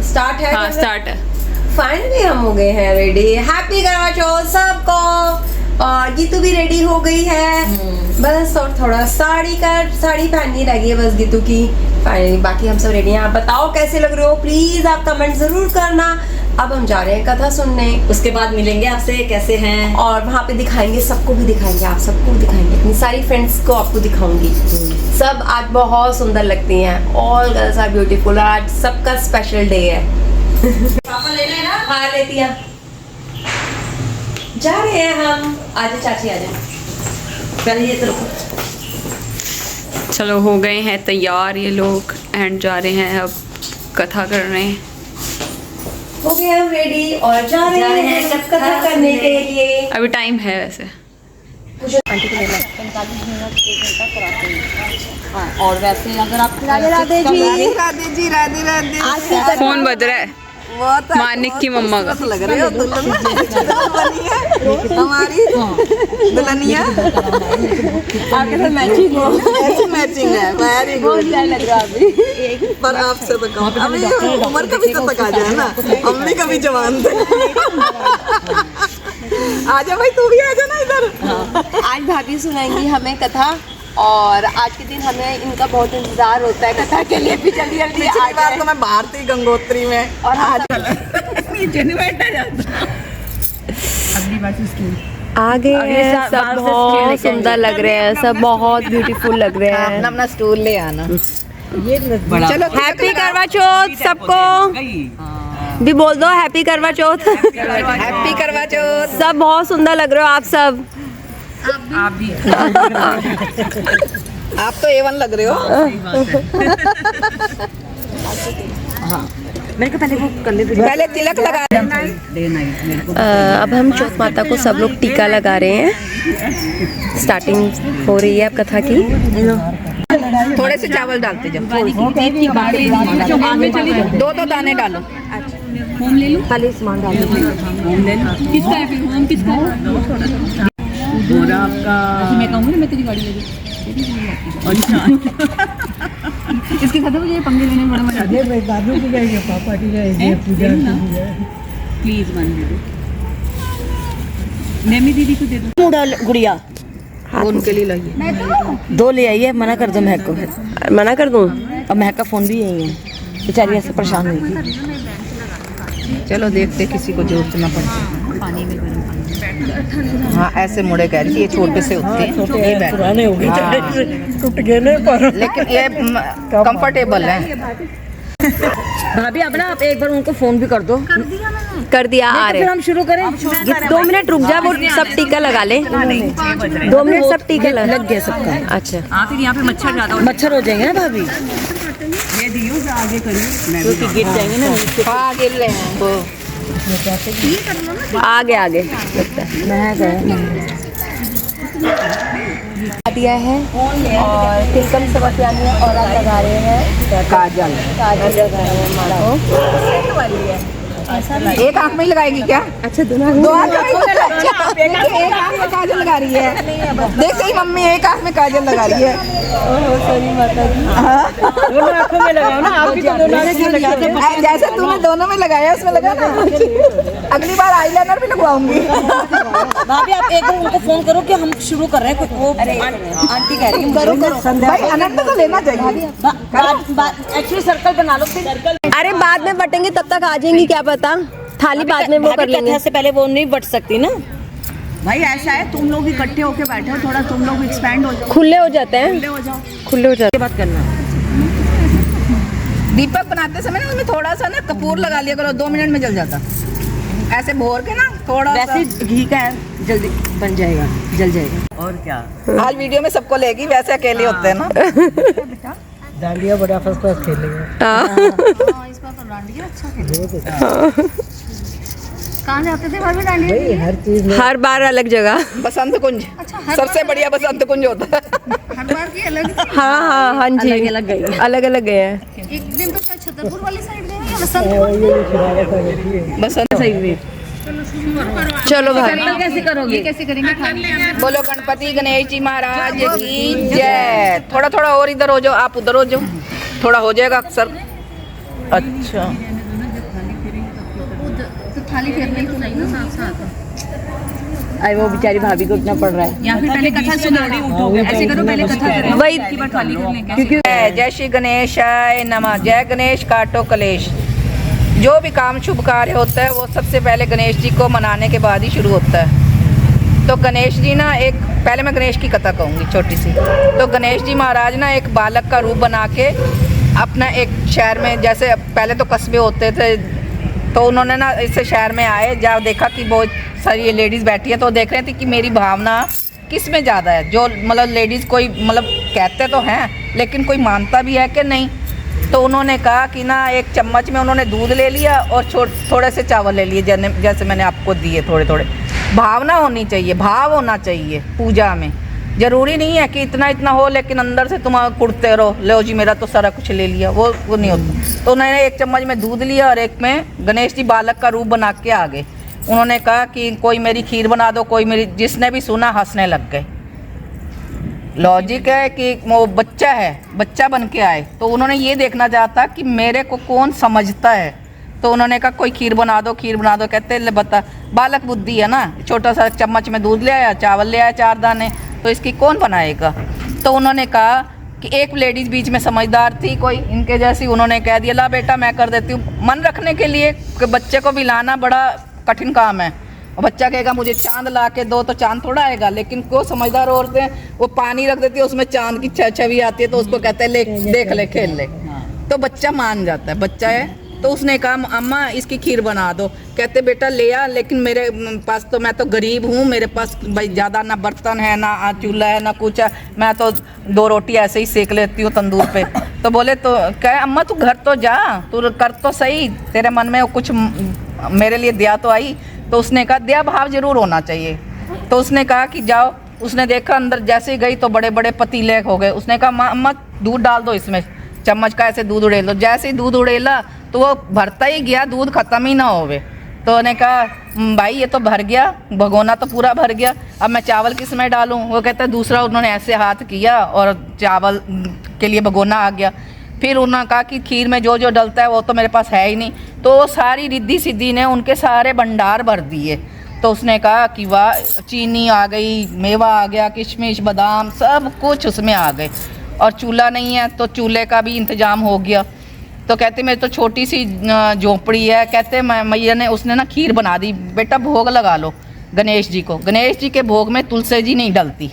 Start है? हाँ start है। फाइनली हम हो गए हैं रेडी। हैप्पी करवा चौथ सबको। और गीतू भी रेडी हो गई है बस, और थोड़ा साड़ी पहननी रह गई है बस गीतू की। फाइनली बाकी हम सब रेडी हैं। आप बताओ कैसे लग रहे हो, प्लीज आप कमेंट जरूर करना। अब हम जा रहे हैं कथा सुनने, उसके बाद मिलेंगे आपसे कैसे हैं, और वहाँ पे दिखाएंगे, सबको भी दिखाएंगे, आप सबको दिखाएंगे, अपनी सारी फ्रेंड्स को आपको दिखाऊंगी। सब आज बहुत सुंदर लगती हैं, ऑल गर्ल्स आर ब्यूटीफुल। आज सबका स्पेशल डे है। पापा लेना है ना? हाँ लेती हैं। जा रहे हैं हम। आज चाची आ जाए पहले ये तो चलो हो गए हैं तैयार ये लोग एंड जा रहे हैं अब कथा करने। हो गए हम रेडी और जा रहे हैं कथा करने के लिए। अभी टाइम है वैसे। आंटी को लेना 45 मिनट 1 घंटा कराते हैं। हाँ, और वैसे अगर आप राधे राधे जी। राधे जी राधे राधे। आज फोन बज रहा है मानिक की मम्मा का। लग रही हो दुल्हन बनी है हमारी दुल्हनिया। आपके साथ मैचिंग हो। ऐसी मैचिंग है। Very good. लग रहा अभी पर आपसे तो कम, अभी उम्र का भी तो तक आ जाए ना, हम भी कभी जवान थे। आजा भाई, तू भी आजा ना इधर। आज भाभी सुनाएंगी हमें कथा, और आज के दिन हमें इनका बहुत इंतजार होता है कथा के लिए भी। जल्दी जल्दी पिछली बार तो मैं बाहर थी गंगोत्री में, और आज नीचे नहीं बैठा जाता। अगली बार से स्कूल आगे हैं, सब बहुत सुंदर लग रहे हैं, सब बहुत ब्यूटीफुल लग रहे हैं। अपना अपना स्टूल ले आना। चलो हैप्पी करवा चौथ सबको भी बोल दो। हैप्पी करवा चौथ। हैप्पी करवा चौथ। सब बहुत सुंदर लग रहे हो आप सब। आप भी। आप तो A1 लग रहे हो। हाँ, मेरे को पहले वो कर ले, पहले तिलक लगा। अब हम चौथ माता को सब लोग टीका लगा रहे हैं। स्टार्टिंग हो रही है अब कथा की। थोड़े से चावल डालते जब 2 दाने डालो। होम ले लो, खाली सामान डालो। होम ले लो। किसका है फिर होम किसका है? बोरा आपका। मैं कहूँगी ना मैं तेरी गाड़ी ले लूँ। अच्छा। इसके साथ मुझे पंगे लेने में बड़ा मजा आता है। दादू की जाएगी, पापा की जाएगी, पूजा की जाएगी। प्लीज मान दे दो। नेमी दीदी को दे दो। मुड़ा गुड़िया उनके लिए लाइए। 2 ले आइए, मना कर दो महक को। मना कर दूँ? अब महक का फोन भी यही है, बेचारी ऐसे परेशान हुई। चलो देखते किसी को जरूरत ना पड़े। पानी में गर्म पानी। हाँ ऐसे मुड़े कह रही, ये छोटे से होते हैं, ये बैठ पुराने हो गए, टूट गए ना पर। लेकिन ये कंफर्टेबल है। भाभी अब ना आप एक बार उनको फोन भी कर दो। कर दिया आ रहे। फिर हम शुरू करें। 2 मिनट रुक जा, वो सब टीका लगा ले। 2 मिनट सब टीका लग गया सबका। अच्छा हाँ फिर यहाँ पे मच्छर ज्यादा मच्छर हो जाएंगे ना भाभी, ये दियो जो आगे करिए। क्योंकि गिर जाएंगे ना नीचे। हाँ गिर रहे हैं वो। आगे आगे लगता है। दिया है और तिलकम से बतियानी है, और आप लगा रहे हैं काजल लगा रहे हैं हमारा। एक आंख में ही लगाएगी क्या? अच्छा 2 आंख में। एक आंख में काजल लगा रही है। देख सही मम्मी, एक आंख में काजल लगा रही है। सॉरी माता जी। दोनों आंखों में लगाओ ना, आप भी तो दोनों आंखों में लगाते हैं। जैसे तूने दोनों में लगाया उसमें लगा ना। अगली बार आईलाइनर भी लगवाऊंगी। भाभी आप एक बार उनको फोन करो कि हम शुरू कर रहे हैं। वो आंटी कह रही है करो भाई, अनंत तो लेना चाहिए। एक्चुअली सर्कल बना लो फिर। अरे बाद में बटेंगे, तब तक आ जाएंगी, क्या पता। थाली बाद में वो कर लेंगे। कथा से पहले वो नहीं बट सकती ना भाई। ऐसा है, तुम लोग इकट्ठे होके बैठे हो, थोड़ा तुम लोग एक्सपैंड हो जाओ, खुले हो जाते हैं, हो जाओ। खुले हो जाते हैं। बात करना। दीपक बनाते समय ना उसमें थोड़ा सा ना कपूर लगा लिया करो, 2 मिनट में जल जाता। ऐसे भोर के ना थोड़ा वैसे घी का है, जल्दी बन जाएगा, जल जाएगा। और क्या आज वीडियो में सबको लेगी, वैसे अकेले होते हैं ना। डांडिया बड़ा फर्स्ट क्लास खेलेंगे। इस बार तो डांडिया अच्छा खेला। कहाँ जाते थे भाभी डांडिया? भाई हर चीज में हर बार अलग जगह। बसंत कुंज सबसे बढ़िया बसंत कुंज होता है। हर बार की अलग। हाँ जी, अलग गई। अलग अलग गए हैं। एक दिन तो शायद छतरपुर वाली साइड गए या बसंत। बसंत सही हुई। चलो भाई, कैसे करोगे? कैसे करेंगे? बोलो गणपति गणेश जी महाराज की जय। थोड़ा थोड़ा और इधर हो जाओ, आप उधर हो जाओ, थोड़ा हो जाएगा अक्सर। अच्छा खाली फेरना ही तो नहीं ना साथ साथ। अरे वो बेचारी भाभी को इतना पड़ रहा है। या फिर पहले कथा सुनो, ऐसे करो पहले कथा करो, वही इसके बाद खाली करने का। क्योंकि जय श्री गणेशाय नमः। जय गणेश काटो कलेश। जो भी काम शुभ कार्य होता है वो सबसे पहले गणेश जी को मनाने के बाद ही शुरू होता है। तो गणेश जी ना एक, पहले मैं गणेश की कथा कहूँगी छोटी सी। तो गणेश जी महाराज ना एक बालक का रूप बना के अपना एक शहर में, जैसे पहले तो कस्बे होते थे, तो उन्होंने ना इस शहर में आए, जब देखा कि बहुत सारी लेडीज़ बैठी है, तो देख रहे थे कि मेरी भावना किस में ज़्यादा है। जो मतलब लेडीज़ कोई मतलब कहते तो हैं लेकिन कोई मानता भी है कि नहीं। तो उन्होंने कहा कि ना एक चम्मच में उन्होंने दूध ले लिया और थोड़े से चावल ले लिए, जैसे मैंने आपको दिए थोड़े थोड़े। भावना होनी चाहिए, भाव होना चाहिए पूजा में। ज़रूरी नहीं है कि इतना इतना हो लेकिन अंदर से तुम कुड़ते रहो, लो जी मेरा तो सारा कुछ ले लिया, वो नहीं होता। तो उन्होंने एक चम्मच में दूध लिया और एक में गणेश जी बालक का रूप बना के आ गए। उन्होंने कहा कि कोई मेरी खीर बना दो, कोई मेरी, जिसने भी सुना हंसने लग गए। लॉजिक है कि वो बच्चा है, बच्चा बन के आए, तो उन्होंने ये देखना चाहता कि मेरे को कौन समझता है। तो उन्होंने कहा कोई खीर बना दो, खीर बना दो। कहते ले बता, बालक बुद्धि है ना, छोटा सा चम्मच में दूध ले आया, चावल ले आया 4 दाने, तो इसकी कौन बनाएगा। तो उन्होंने कहा कि एक लेडीज़ बीच में समझदार थी कोई इनके जैसी, उन्होंने कह दिया ला बेटा मैं कर देती हूँ। मन रखने के लिए कि बच्चे को भी लाना बड़ा कठिन काम है। और बच्चा कहेगा मुझे चांद ला के दो, तो चांद थोड़ा आएगा। लेकिन को समझदार औरतें हैं, वो पानी रख देती है, उसमें चांद की छवि आती है, तो उसको कहते हैं ले देख ले, खेल ले। तो बच्चा मान जाता है, बच्चा है। तो उसने कहा अम्मा इसकी खीर बना दो। कहते बेटा ले आ, लेकिन मेरे पास तो, मैं तो गरीब हूँ, मेरे पास भाई ज़्यादा ना बर्तन है, ना चूल्हा है, ना कुछ है, मैं तो 2 रोटी ऐसे ही सेक लेती हूँ तंदूर पे। तो बोले, तो कहे अम्मा तू घर तो जा, तू कर तो सही, तेरे मन में कुछ मेरे लिए दिया तो आई। तो उसने कहा दया भाव जरूर होना चाहिए। तो उसने कहा कि जाओ। उसने देखा अंदर जैसे ही गई तो बड़े बड़े पतीले हो गए। उसने कहा अम्मा दूध डाल दो इसमें, चम्मच का ऐसे दूध उड़ेल दो। जैसे ही दूध उड़ेला तो वो भरता ही गया, दूध ख़त्म ही ना होवे। तो उन्होंने कहा भाई ये तो भर गया, भगोना तो पूरा भर गया, अब मैं चावल किस में डालूं। वो कहता है दूसरा, उन्होंने ऐसे हाथ किया और चावल के लिए भगोना आ गया। फिर उन्होंने कहा कि खीर में जो जो डलता है वो तो मेरे पास है ही नहीं। तो सारी रिद्धि सिद्धि ने उनके सारे भंडार भर दिए। तो उसने कहा कि वाह, चीनी आ गई, मेवा आ गया, किशमिश बादाम सब कुछ उसमें आ गए। और चूल्हा नहीं है तो चूल्हे का भी इंतज़ाम हो गया। तो कहते मेरी तो छोटी सी झोपड़ी है। कहते मैया ने, उसने ना खीर बना दी, बेटा भोग लगा लो गणेश जी को। गणेश जी के भोग में तुलसी जी नहीं डलती।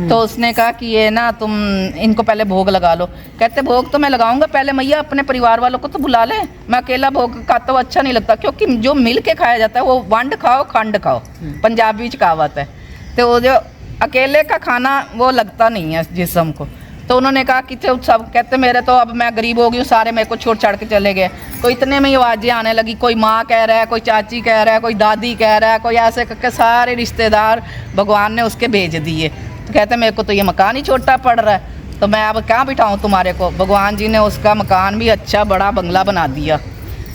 तो उसने कहा कि ये ना तुम इनको पहले भोग लगा लो। कहते भोग तो मैं लगाऊंगा, पहले मैया अपने परिवार वालों को तो बुला ले, मैं अकेला भोग खाता हुआ अच्छा नहीं लगता। क्योंकि जो मिल के खाया जाता है वो वंड खाओ खंड खाओ, पंजाबी च कहावत है। तो वो जो अकेले का खाना वो लगता नहीं है जिस्म को। तो उन्होंने कहा कि सब, कहते मेरे तो अब मैं गरीब हो गई हूँ, सारे मेरे को छोड़ छाड़ के चले गए। तो इतने में ही आवाज़ें आने लगी, कोई माँ कह रहा है, कोई चाची कह रहा है, कोई दादी कह रहा है, कोई ऐसे करके सारे रिश्तेदार भगवान ने उसके भेज दिए। तो कहते मेरे को तो ये मकान ही छोटा पड़ रहा है, तो मैं अब कहाँ बिठाऊँ तुम्हारे को। भगवान जी ने उसका मकान भी अच्छा बड़ा बंगला बना दिया।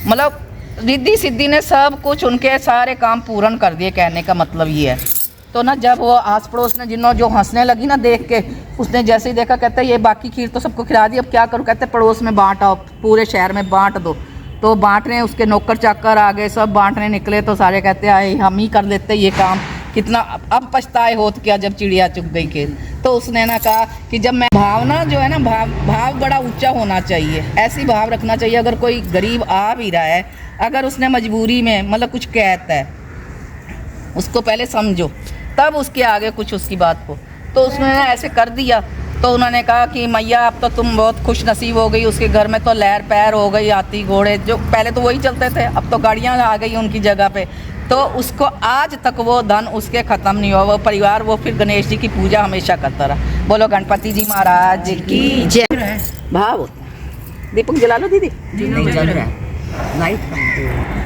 मतलब रिद्धि सिद्धि ने सब कुछ उनके सारे काम पूर्ण कर दिए, कहने का मतलब ये है। तो ना जब वो आस पड़ोस ने जिन्हों जो हंसने लगी ना देख के, उसने जैसे ही देखा, कहता है ये बाकी खीर तो सबको खिला दी, अब क्या करूँ। कहते पड़ोस में बांट आओ, पूरे शहर में बांट दो। तो बांटने उसके नौकर चाकर आ गए, सब बांटने निकले। तो सारे कहते आए हम ही कर लेते ये काम, कितना अब पछताए होत क्या जब चिड़िया चुग गई खेत। तो उसने ना कहा कि जब मैं, भावना जो है ना, भाव बड़ा ऊंचा होना चाहिए, ऐसी भाव रखना चाहिए। अगर कोई गरीब आ भी रहा है, अगर उसने मजबूरी में मतलब कुछ कहता है, उसको पहले समझो, तब उसके आगे कुछ उसकी बात को। तो उसने ऐसे कर दिया। तो उन्होंने कहा कि मैया अब तो तुम बहुत खुश नसीब हो गई, उसके घर में तो लहर पैर हो गई, हाथी घोड़े जो पहले तो वही चलते थे, अब तो गाड़ियाँ आ गई उनकी जगह पे। तो उसको आज तक वो धन उसके ख़त्म नहीं हुआ, वो परिवार, वो फिर गणेश जी की पूजा हमेशा करता रहा। बोलो गणपति जी महाराज की जय। भाव होता है। दीपक जला लो दीदी।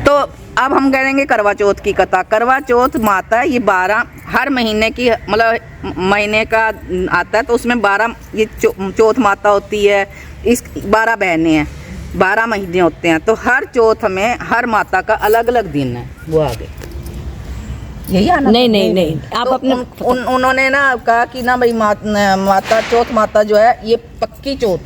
तो अब हम करेंगे करवा चौथ की कथा। करवा चौथ माता ये 12 हर महीने की, मतलब महीने का आता है, तो उसमें 12 ये चौथ माता होती है। इस 12 बहनें हैं, 12 महीने होते हैं। तो हर चौथ में हर माता का अलग अलग दिन है। वो आगे यही आना नहीं आप तो अपने उन्होंने ना कहा कि ना भाई माता चौथ माता जो है ये पक्की चौथ